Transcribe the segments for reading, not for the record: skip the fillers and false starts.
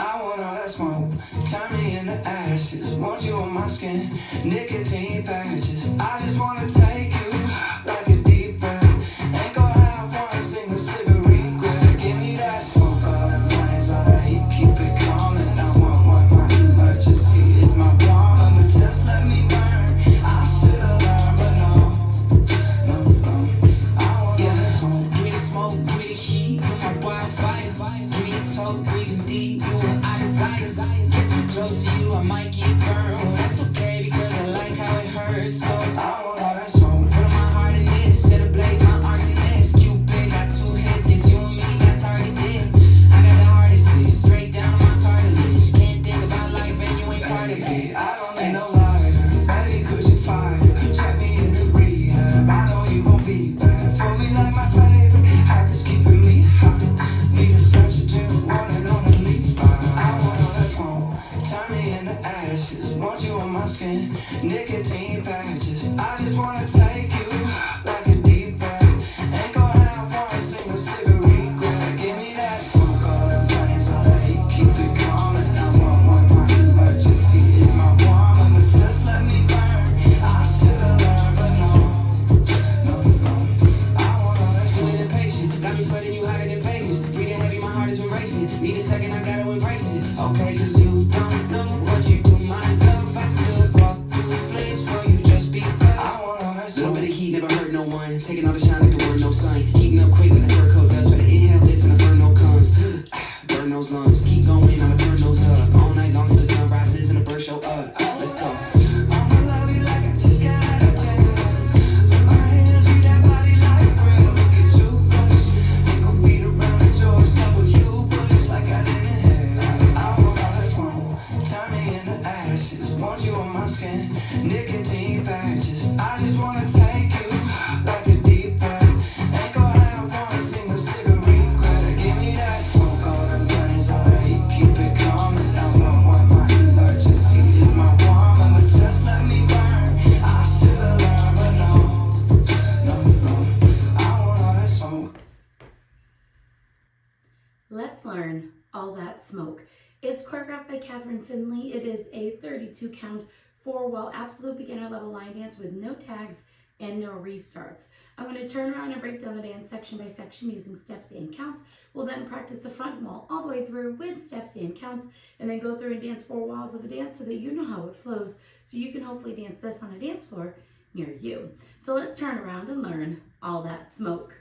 I want all that smoke, turn me into ashes. Want you on my skin, nicotine patches. I just wanna take you like a deep breath. Ain't gonna have one single cigarette. Give me that smoke, all the flames, all the heat, keep it coming. I want what my emergency is my woman, but just let me burn. I should've learned, but no. I want all that smoke. Give me the smoke, give me the heat, you're my wildfire. Give me a toe, breathing deep, you what I desire. Get too close to you, I might get burned. Well, that's okay because I like how it hurts. So I want all that smoke. put my heart in this, set ablaze my arsonist. Cupid got two hits, it's you and me got targeted. I got the hardest hit, straight down on my cartilage. Can't think about life and you ain't part of Baby, it. I don't need no lighter. Baby, cause you're fire. Check me in the rehab. I know you gon' be bad. For me like my favorite. Habits keeping me hot. Need a search of gym, wanted on a leap. I want all that smoke. Turn me into ashes. Want you on my skin. Nicotine patches. I just wanna take you like a deep breath. Ain't gonna have one single cigarette. Give me that smoke. All the flames, all the heat, keep it coming. I want what my emergency is my woman, but just let me burn. I should've learned, but no. I want all that Feeling smoke. impatient, got me sweating you hotter than Vegas. Breathing heavy, my heart is been racing. Need a second, I gotta embrace it. Okay, cause you don't know what you do, my love. I still walk through flames for you just because. I want all that Little smoke. bit of heat never hurt no one. Taking all the shine like there were no sun. Heating up quick like a fur coat does. Better inhale this and the inferno comes. Burn those lungs. Keep going, I'ma turn those up. All night long till the sun rises and the birds show up. Let's go. I'ma love you like I just got out of jail. Put my hands with that body like braille. Look at you, push. Ain't gon' beat around the George W. Bush like I didn't have. I want all that smoke. Turn me into ashes. Want you on my skin. Nicotine patches. I just wanna take you like a deep breath. Ain't gonna have one single cigarette. Give me that smoke. All the flames, all the heat, keep it coming. I want what my emergency is my woman, but just let me burn. I should've learned, but no. I want all that smoke. Let's learn all that smoke. It's choreographed by Kathryn Finley. It is a 32 count, 4-wall, absolute beginner level line dance with no tags and no restarts. I'm going to turn around and break down the dance section by section using steps and counts. We'll then practice the front wall all the way through with steps and counts, and then go through and dance 4 walls of the dance so that you know how it flows, so you can hopefully dance this on a dance floor near you. So let's turn around and learn all that smoke.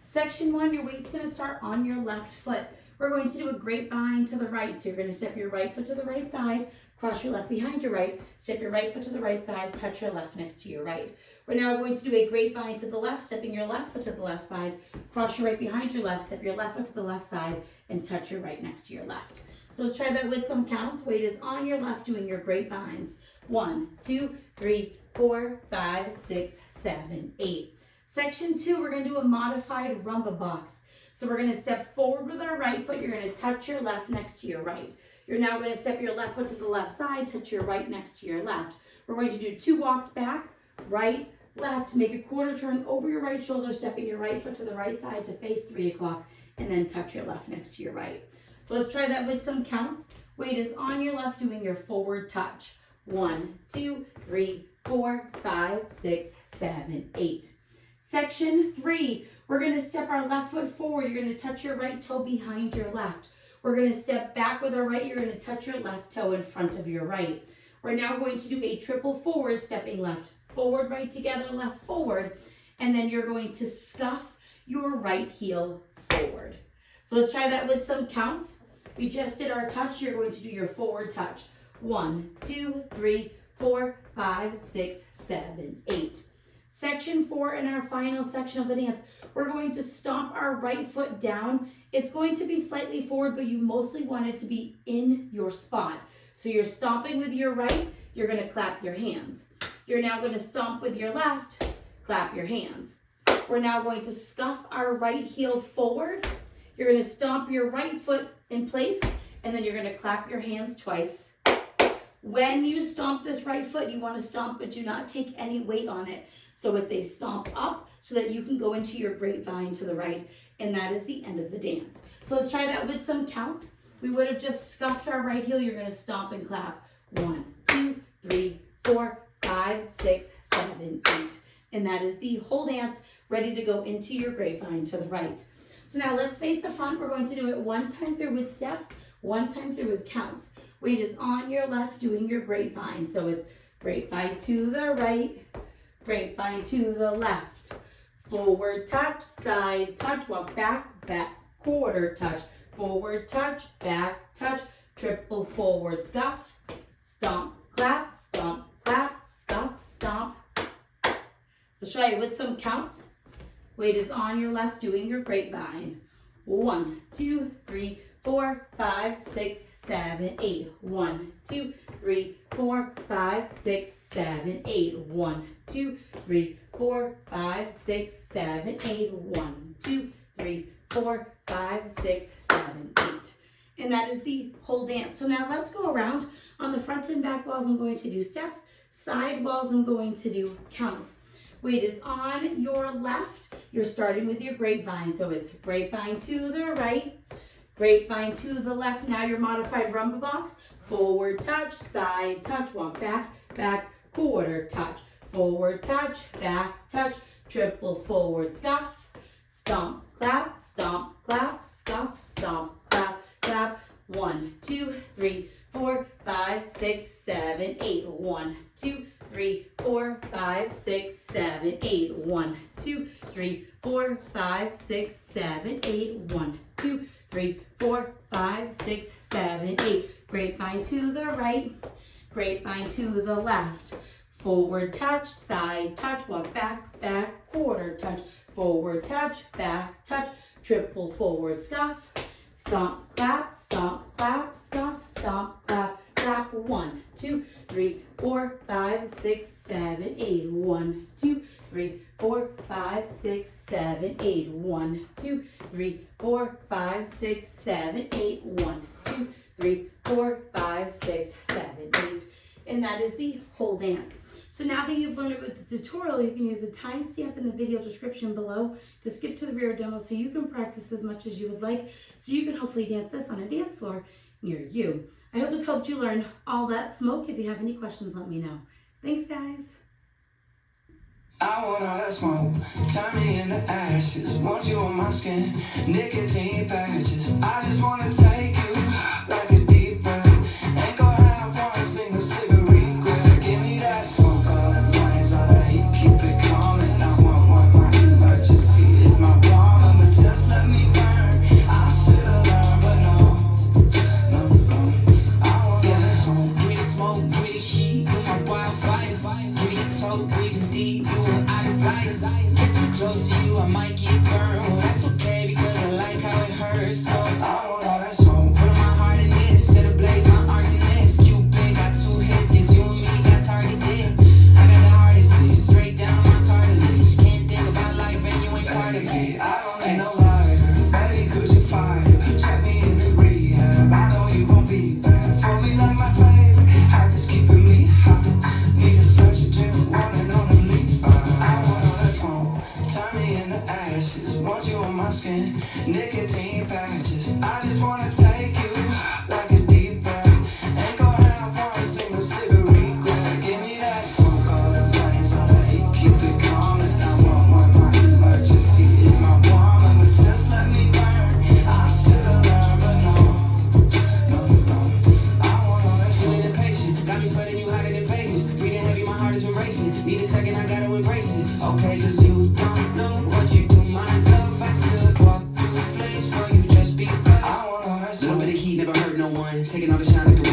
Section 1, your weight's going to start on your left foot. We're going to do a grapevine to the right. So you're going to step your right foot to the right side, cross your left behind your right, step your right foot to the right side, touch your left next to your right. We're now going to do a grapevine to the left, stepping your left foot to the left side, cross your right behind your left, step your left foot to the left side, and touch your right next to your left. So let's try that with some counts. Weight is on your left doing your grapevines. 1, 2, 3, 4, 5, 6, 7, 8. Section 2, we're going to do a modified rumba box. So we're going to step forward with our right foot. You're going to touch your left next to your right. You're now going to step your left foot to the left side, touch your right next to your left. We're going to do 2 walks back, right, left, make a quarter turn over your right shoulder, stepping your right foot to the right side to face 3 o'clock, and then touch your left next to your right. So let's try that with some counts. Weight is on your left doing your forward touch. 1, 2, 3, 4, 5, 6, 7, 8. Section 3, we're going to step our left foot forward. You're going to touch your right toe behind your left. We're going to step back with our right. You're going to touch your left toe in front of your right. We're now going to do a triple forward, stepping left, forward, right together, left, forward. And then you're going to scuff your right heel forward. So let's try that with some counts. We just did our touch. You're going to do your forward touch. 1, 2, 3, 4, 5, 6, 7, 8. Section 4, in our final section of the dance, we're going to stomp our right foot down. It's going to be slightly forward, but you mostly want it to be in your spot. So you're stomping with your right, you're going to clap your hands. You're now going to stomp with your left, clap your hands. We're now going to scuff our right heel forward. You're going to stomp your right foot in place, and then you're going to clap your hands twice. When you stomp this right foot, you want to stomp, but do not take any weight on it. So it's a stomp up so that you can go into your grapevine to the right, and that is the end of the dance. So let's try that with some counts. we would have just scuffed our right heel. You're going to stomp and clap. 1, 2, 3, 4, 5, 6, 7, 8. And that is the whole dance ready to go into your grapevine to the right. So now let's face the front. We're going to do it one time through with steps, one time through with counts. Weight is on your left doing your grapevine. So it's grapevine to the right, grapevine to the left. Forward touch, side touch, walk back, back, quarter touch. Forward touch, back touch, triple forward scuff, stomp, clap, scuff, stomp. Let's try it with some counts. Weight is on your left doing your grapevine. 1, 2, 3, 4, 5, 6, 7, 8. 1, 2, 3, 4, 5, 6, 7, 8. 1, 2, 3, 4, 5, 6, 7, 8. 1, 2, 3, 4, 5, 6, 7, 8. And that is the whole dance. So now let's go around. On the front and back walls, I'm going to do steps. Side walls, I'm going to do counts. Weight is on your left. You're starting with your grapevine. So it's grapevine to the right, grapevine to the left. Now your modified rumba box. Forward touch, side touch, walk back, back, quarter touch. Forward touch, back touch, triple forward scuff, stomp, clap, scuff, stomp, clap, clap. 1, 2, 3, 4, 5, 6, 7, 8. 1, 2, 3, 4, 5, 6, 7, 8. 1, 2, 3, 4, 5, 6, 7, 8. 1, 2, 3, 4, 5, 6, 7, 8. Grapevine to the right, grapevine to the left. Forward touch, side touch, walk back, back, quarter touch. Forward touch, back touch, triple forward scuff. Stomp, clap, scuff, stomp, clap, clap. 1, 2, 3, 4, 5, 6, 7, 8. 1, 2, 3, 4, 5, 6, 7, 8. 1, 2, 3, 4, 5, 6, 7, 8. 1, 2, 3, 4, 5, 6, 7, 8. And that is the whole dance. So now that you've learned it with the tutorial, you can use the timestamp in the video description below to skip to the video demo so you can practice as much as you would like, so you can hopefully dance this on a dance floor near you. I hope this helped you learn all that smoke. If you have any questions, let me know. Thanks, guys. I want all that smoke, turn me into ashes. Want you on my skin, nicotine patches. I just wanna take you like a deep breath. Ain't gonna have one single cigarette. Give me that smoke, all the flames, all the heat, keep it coming. I want my emergency, it's my problem, but just let me burn. I should've learned, but no. I want all that smoke. Give me the smoke, give me the heat, cool my wildfire. Give me a toe, breathing deep, you what I desire. Get too close to you, I might get burned. Well, that's okay because I like how it hurts. So I want all that smoke. put my heart in this, set ablaze my arsonist. Cupid got 2 hits, yes, you and me got targeted. I got the hardest hit, straight down my cartilage. Can't think about life and you ain't part of Baby, it. I don't need no lighter. Baby, could you fire? Check me in the rehab. I know you gon' be bad. For me like my favorite. Habits keeping me hot. Need a surgeon, one and only. I want all that smoke. Turn me into ashes. Want you on my skin. Nicotine patches. I just wanna take you like a deep breath. Ain't gonna have one single cigarette. Give me that smoke. All the flames, all the heat, keep it coming. I want my emergency, it's my woman, but just let me burn. I should've learned, but no. I want all that You smoke. ain't impatient, got me sweating you hotter than Vegas. Breathing heavy, my heart has been racing. Need a second, I gotta embrace it. Okay, cause you don't know what you do, my love. I still walk through flames for you, just because. I want all that Little smoke. bit of heat never hurt no one. Taking all the shine like the